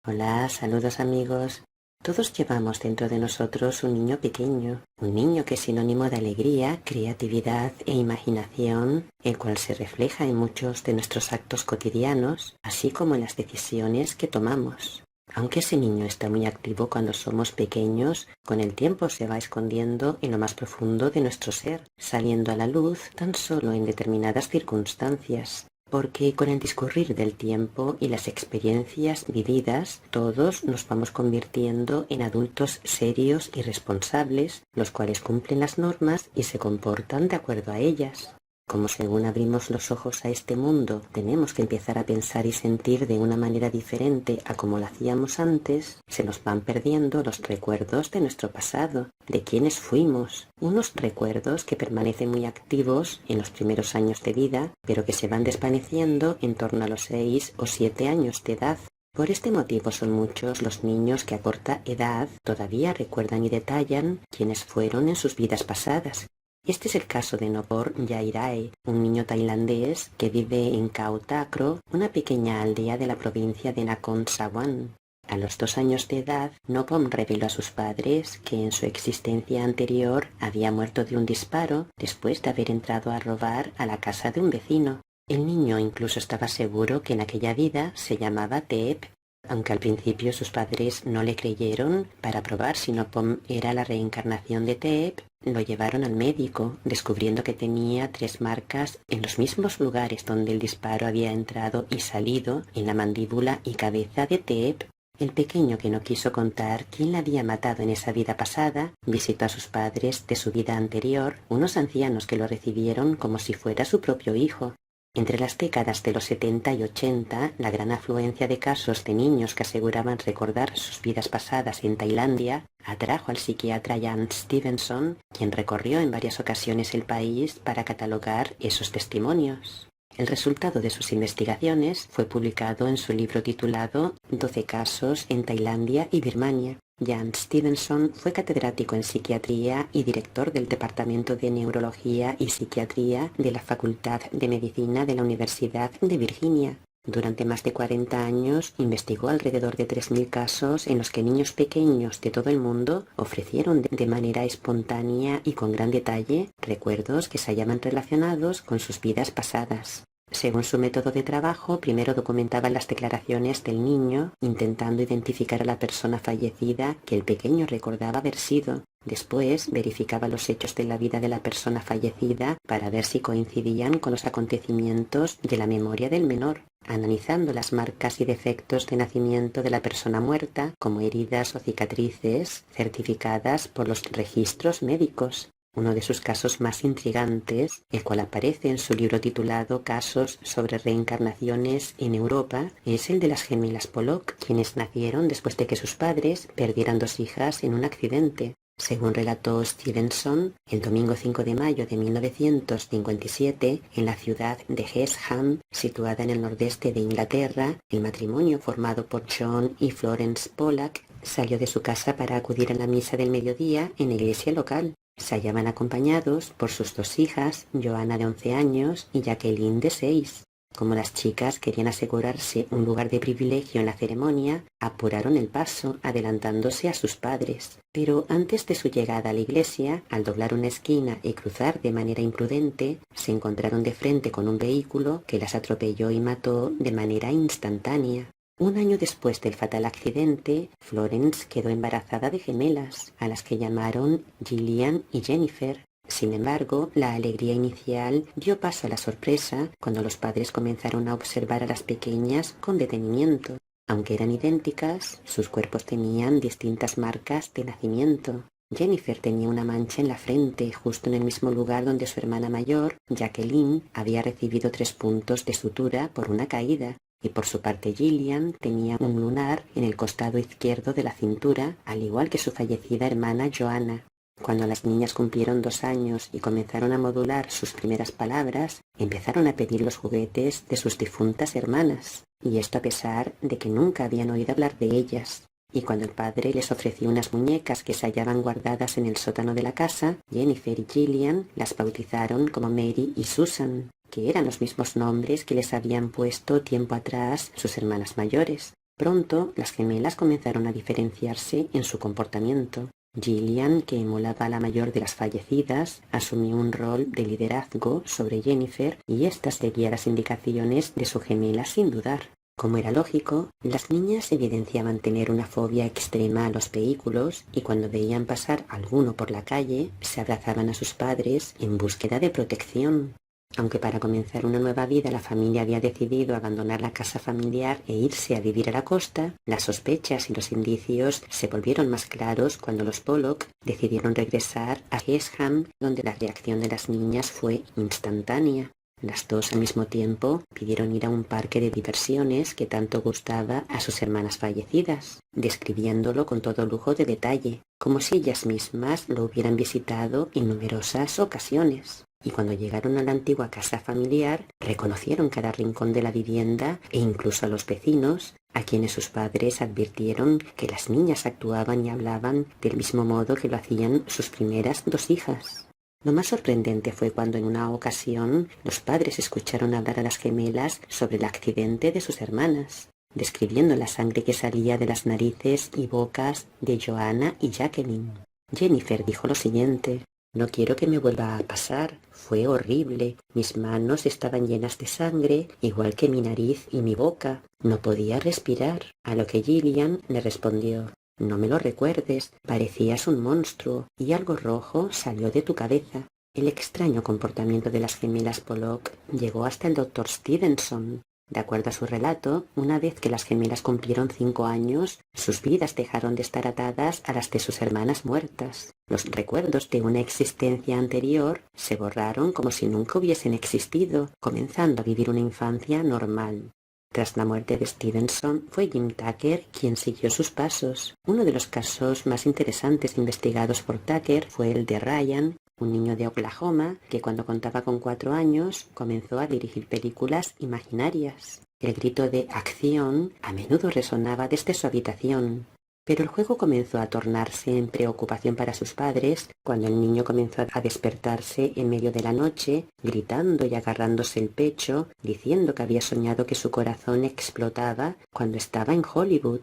Hola, saludos amigos. Todos llevamos dentro de nosotros un niño pequeño, un niño que es sinónimo de alegría, creatividad e imaginación, el cual se refleja en muchos de nuestros actos cotidianos, así como en las decisiones que tomamos. Aunque ese niño está muy activo cuando somos pequeños, con el tiempo se va escondiendo en lo más profundo de nuestro ser, saliendo a la luz tan solo en determinadas circunstancias. Porque con el discurrir del tiempo y las experiencias vividas, todos nos vamos convirtiendo en adultos serios y responsables, los cuales cumplen las normas y se comportan de acuerdo a ellas. Como según abrimos los ojos a este mundo, tenemos que empezar a pensar y sentir de una manera diferente a como lo hacíamos antes, se nos van perdiendo los recuerdos de nuestro pasado, de quiénes fuimos, unos recuerdos que permanecen muy activos en los primeros años de vida, pero que se van desvaneciendo en torno a los 6 o 7 años de edad. Por este motivo son muchos los niños que a corta edad todavía recuerdan y detallan quiénes fueron en sus vidas pasadas. Este es el caso de Nopor Jairai, un niño tailandés que vive en Khao Thakro, una pequeña aldea de la provincia de Nakhon Sawan. A los 2 años de edad, Nopom reveló a sus padres que en su existencia anterior había muerto de un disparo después de haber entrado a robar a la casa de un vecino. El niño incluso estaba seguro que en aquella vida se llamaba Teep. Aunque al principio sus padres no le creyeron, para probar si Nopom era la reencarnación de Teep, lo llevaron al médico, descubriendo que tenía 3 marcas en los mismos lugares donde el disparo había entrado y salido, en la mandíbula y cabeza de Teep. El pequeño, que no quiso contar quién la había matado en esa vida pasada, visitó a sus padres de su vida anterior, unos ancianos que lo recibieron como si fuera su propio hijo. Entre las décadas de los 70 y 80, la gran afluencia de casos de niños que aseguraban recordar sus vidas pasadas en Tailandia atrajo al psiquiatra Jan Stevenson, quien recorrió en varias ocasiones el país para catalogar esos testimonios. El resultado de sus investigaciones fue publicado en su libro titulado 12 casos en Tailandia y Birmania. Jan Stevenson fue catedrático en psiquiatría y director del Departamento de Neurología y Psiquiatría de la Facultad de Medicina de la Universidad de Virginia. Durante más de 40 años investigó alrededor de 3.000 casos en los que niños pequeños de todo el mundo ofrecieron de manera espontánea y con gran detalle recuerdos que se hallaban relacionados con sus vidas pasadas. Según su método de trabajo, primero documentaba las declaraciones del niño, intentando identificar a la persona fallecida que el pequeño recordaba haber sido. Después verificaba los hechos de la vida de la persona fallecida para ver si coincidían con los acontecimientos de la memoria del menor, analizando las marcas y defectos de nacimiento de la persona muerta, como heridas o cicatrices, certificadas por los registros médicos. Uno de sus casos más intrigantes, el cual aparece en su libro titulado Casos sobre reencarnaciones en Europa, es el de las gemelas Pollock, quienes nacieron después de que sus padres perdieran 2 hijas en un accidente. Según relató Stevenson, el domingo 5 de mayo de 1957, en la ciudad de Hexham, situada en el nordeste de Inglaterra, el matrimonio formado por John y Florence Pollock salió de su casa para acudir a la misa del mediodía en la iglesia local. Se hallaban acompañados por sus 2 hijas, Joanna de 11 años y Jacqueline de 6. Como las chicas querían asegurarse un lugar de privilegio en la ceremonia, apuraron el paso, adelantándose a sus padres. Pero antes de su llegada a la iglesia, al doblar una esquina y cruzar de manera imprudente, se encontraron de frente con un vehículo que las atropelló y mató de manera instantánea. Un año después del fatal accidente, Florence quedó embarazada de gemelas, a las que llamaron Gillian y Jennifer. Sin embargo, la alegría inicial dio paso a la sorpresa cuando los padres comenzaron a observar a las pequeñas con detenimiento. Aunque eran idénticas, sus cuerpos tenían distintas marcas de nacimiento. Jennifer tenía una mancha en la frente, justo en el mismo lugar donde su hermana mayor, Jacqueline, había recibido 3 puntos de sutura por una caída. Y por su parte Gillian tenía un lunar en el costado izquierdo de la cintura, al igual que su fallecida hermana Joanna. Cuando las niñas cumplieron 2 años y comenzaron a modular sus primeras palabras, empezaron a pedir los juguetes de sus difuntas hermanas, y esto a pesar de que nunca habían oído hablar de ellas. Y cuando el padre les ofreció unas muñecas que se hallaban guardadas en el sótano de la casa, Jennifer y Gillian las bautizaron como Mary y Susan, que eran los mismos nombres que les habían puesto tiempo atrás sus hermanas mayores. Pronto las gemelas comenzaron a diferenciarse en su comportamiento. Gillian, que emulaba a la mayor de las fallecidas, asumió un rol de liderazgo sobre Jennifer y ésta seguía las indicaciones de su gemela sin dudar. Como era lógico, las niñas evidenciaban tener una fobia extrema a los vehículos y cuando veían pasar alguno por la calle, se abrazaban a sus padres en búsqueda de protección. Aunque para comenzar una nueva vida la familia había decidido abandonar la casa familiar e irse a vivir a la costa, las sospechas y los indicios se volvieron más claros cuando los Pollock decidieron regresar a Hexham, donde la reacción de las niñas fue instantánea. Las dos al mismo tiempo pidieron ir a un parque de diversiones que tanto gustaba a sus hermanas fallecidas, describiéndolo con todo lujo de detalle, como si ellas mismas lo hubieran visitado en numerosas ocasiones. Y cuando llegaron a la antigua casa familiar, reconocieron cada rincón de la vivienda e incluso a los vecinos, a quienes sus padres advirtieron que las niñas actuaban y hablaban del mismo modo que lo hacían sus primeras dos hijas. Lo más sorprendente fue cuando en una ocasión los padres escucharon hablar a las gemelas sobre el accidente de sus hermanas, describiendo la sangre que salía de las narices y bocas de Joanna y Jacqueline. Jennifer dijo lo siguiente: «No quiero que me vuelva a pasar. Fue horrible. Mis manos estaban llenas de sangre, igual que mi nariz y mi boca. No podía respirar». A lo que Gillian le respondió: «No me lo recuerdes. Parecías un monstruo y algo rojo salió de tu cabeza». El extraño comportamiento de las gemelas Pollock llegó hasta el doctor Stevenson. De acuerdo a su relato, una vez que las gemelas cumplieron 5 años, sus vidas dejaron de estar atadas a las de sus hermanas muertas. Los recuerdos de una existencia anterior se borraron como si nunca hubiesen existido, comenzando a vivir una infancia normal. Tras la muerte de Stevenson, fue Jim Tucker quien siguió sus pasos. Uno de los casos más interesantes investigados por Tucker fue el de Ryan, un niño de Oklahoma que cuando contaba con 4 años comenzó a dirigir películas imaginarias. El grito de «acción» a menudo resonaba desde su habitación. Pero el juego comenzó a tornarse en preocupación para sus padres cuando el niño comenzó a despertarse en medio de la noche, gritando y agarrándose el pecho, diciendo que había soñado que su corazón explotaba cuando estaba en Hollywood.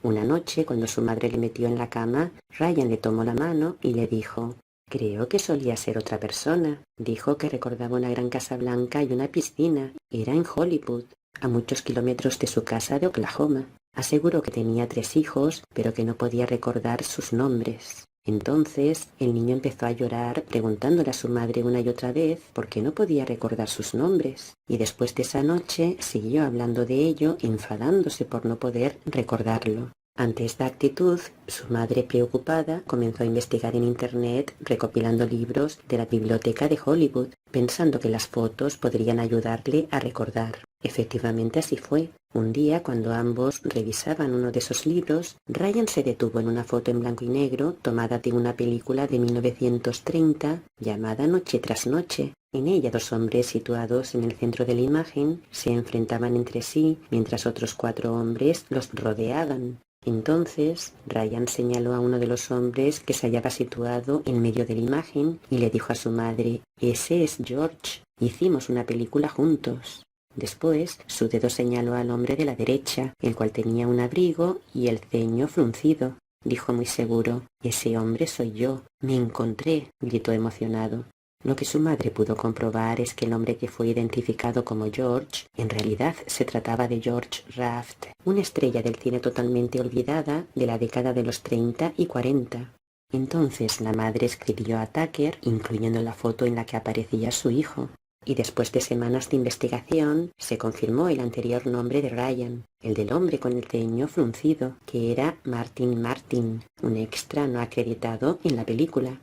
Una noche, cuando su madre le metió en la cama, Ryan le tomó la mano y le dijo: «Creo que solía ser otra persona». Dijo que recordaba una gran casa blanca y una piscina. Era en Hollywood, a muchos kilómetros de su casa de Oklahoma. Aseguró que tenía 3 hijos, pero que no podía recordar sus nombres. Entonces el niño empezó a llorar, preguntándole a su madre una y otra vez por qué no podía recordar sus nombres. Y después de esa noche siguió hablando de ello, enfadándose por no poder recordarlo. Ante esta actitud, su madre, preocupada, comenzó a investigar en Internet, recopilando libros de la biblioteca de Hollywood, pensando que las fotos podrían ayudarle a recordar. Efectivamente así fue. Un día, cuando ambos revisaban uno de esos libros, Ryan se detuvo en una foto en blanco y negro tomada de una película de 1930 llamada Noche tras Noche. En ella 2 hombres situados en el centro de la imagen se enfrentaban entre sí mientras otros 4 hombres los rodeaban. Entonces Ryan señaló a uno de los hombres que se hallaba situado en medio de la imagen y le dijo a su madre: «Ese es George. Hicimos una película juntos». Después su dedo señaló al hombre de la derecha, el cual tenía un abrigo y el ceño fruncido. Dijo muy seguro: «Ese hombre soy yo. Me encontré», gritó emocionado. Lo que su madre pudo comprobar es que el hombre que fue identificado como George, en realidad se trataba de George Raft, una estrella del cine totalmente olvidada de la década de los 30 y 40. Entonces la madre escribió a Tucker, incluyendo la foto en la que aparecía su hijo. Y después de semanas de investigación, se confirmó el anterior nombre de Ryan, el del hombre con el ceño fruncido, que era Martin Martin, un extra no acreditado en la película.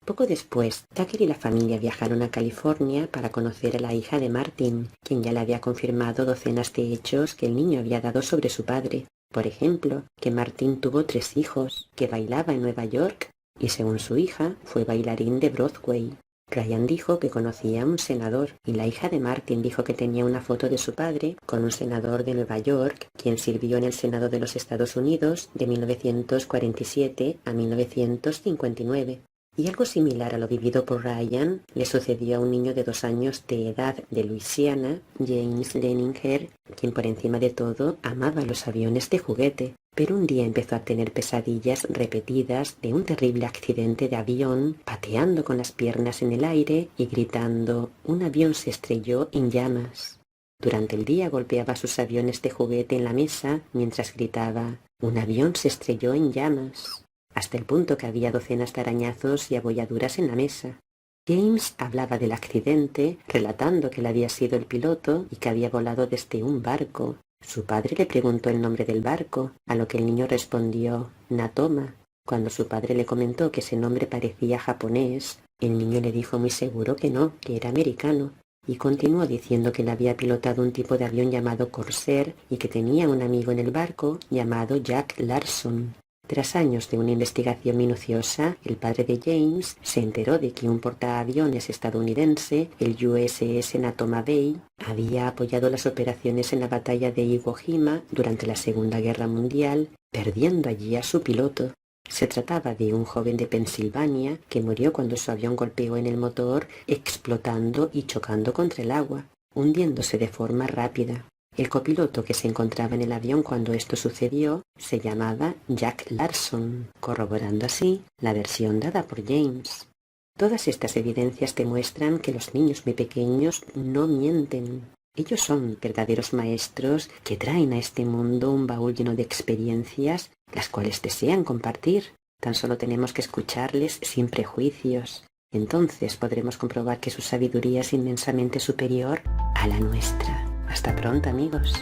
Poco después, Tucker y la familia viajaron a California para conocer a la hija de Martin, quien ya le había confirmado docenas de hechos que el niño había dado sobre su padre. Por ejemplo, que Martin tuvo 3 hijos, que bailaba en Nueva York y, según su hija, fue bailarín de Broadway. Ryan dijo que conocía a un senador y la hija de Martin dijo que tenía una foto de su padre con un senador de Nueva York, quien sirvió en el Senado de los Estados Unidos de 1947 a 1959. Y algo similar a lo vivido por Ryan le sucedió a un niño de 2 años de edad de Luisiana, James Leninger, quien por encima de todo amaba los aviones de juguete, pero un día empezó a tener pesadillas repetidas de un terrible accidente de avión, pateando con las piernas en el aire y gritando: «Un avión se estrelló en llamas». Durante el día golpeaba sus aviones de juguete en la mesa mientras gritaba: «Un avión se estrelló en llamas», hasta el punto que había docenas de arañazos y abolladuras en la mesa. James hablaba del accidente, relatando que él había sido el piloto y que había volado desde un barco. Su padre le preguntó el nombre del barco, a lo que el niño respondió: «Natoma». Cuando su padre le comentó que ese nombre parecía japonés, el niño le dijo muy seguro que no, que era americano, y continuó diciendo que él había pilotado un tipo de avión llamado Corsair y que tenía un amigo en el barco llamado Jack Larson. Tras años de una investigación minuciosa, el padre de James se enteró de que un portaaviones estadounidense, el USS Natoma Bay, había apoyado las operaciones en la batalla de Iwo Jima durante la Segunda Guerra Mundial, perdiendo allí a su piloto. Se trataba de un joven de Pensilvania que murió cuando su avión golpeó en el motor, explotando y chocando contra el agua, hundiéndose de forma rápida. El copiloto que se encontraba en el avión cuando esto sucedió se llamaba Jack Larson, corroborando así la versión dada por James. Todas estas evidencias demuestran que los niños muy pequeños no mienten. Ellos son verdaderos maestros que traen a este mundo un baúl lleno de experiencias, las cuales desean compartir. Tan solo tenemos que escucharles sin prejuicios. Entonces podremos comprobar que su sabiduría es inmensamente superior a la nuestra. Hasta pronto, amigos.